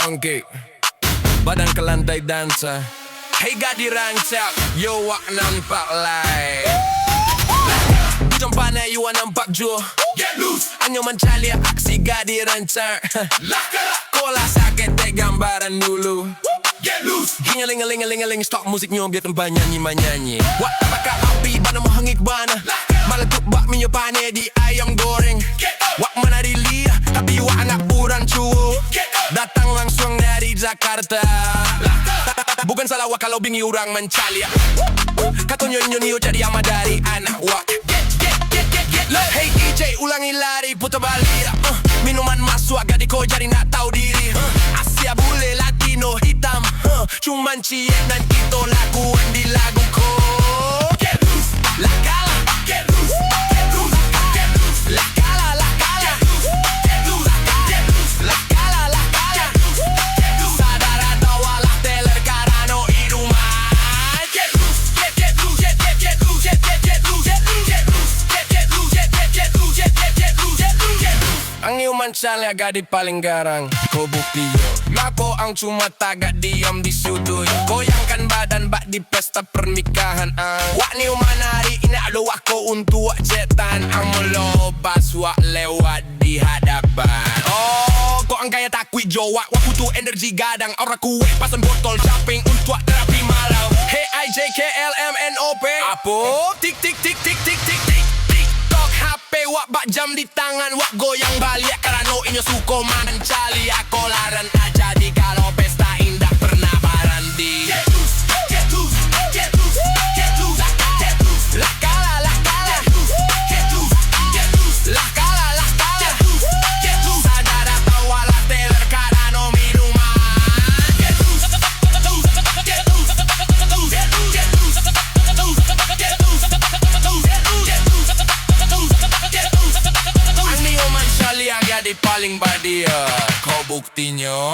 monkey, badan ke lantai dansa. Hey gak dirancang, yo wak nampak lai. Jumpa na you nampak jo. Get loose, Anyo mencari aksi gak dirancang. Kola sakit teh gambaran dulu. get loose, Gingeling stop musiknya biar tempat nyanyi manyanyi. Wak tabaka api bana mau hangit bana. Meletup bak minyak pane di ayam goreng. get up, Wak mana dilia tapi wak anak puran cuo. get up, Datang langsung dari Jakarta. Bukan salah wak kalau bingi orang mencali. Kata nyonyo jadi ama dari anak wak. Hey DJ ulangi lari putar balik. Minuman masuk agak diko jadi nak tahu diri. Asia bule Latino hitam. Cuman cie dan itu laguan di laguku. get loose, La Cala, get loose, get loose, get loose, La Cala, La Cala, get loose, get loose, La Cala, La Cala. get loose, Sadara tawalah teler karano iruman. get loose, get loose, get loose, get loose, get loose, get loose, get loose, get loose, get loose. Ang iuman sali agad di paling garang. Ko buktiyo Mako ang cuma tagak diam di sudut. Goyangkan badan bak di pesta pernikahan. Wak ni uman hari ini ado wako untuk wak jetan. Ang melobas wak lewat di hadapan. Oh, kok ang kaya takwi jowak. Wak butuh energi gadang. Orang kue pasan botol caping untuk terapi malam. Hey IJKLMNOP. Apo? Tik tik tik tik tik tik tik. TikTok HP wak bak jam di tangan. Wak goyang balik karena inyo suko manan cali. Ako laran aja di kalau pesta indah pernah barandi. Get loose, get loose, get loose, get loose, get loose, La Cala, La Cala, get loose, get loose, La Cala, La Cala. get loose, Sadara tawalah teler karena minuman. get loose, get loose, get loose, get loose, get loose, get loose, get loose. Ang iuman sali agad di paling badia. Ko buktinya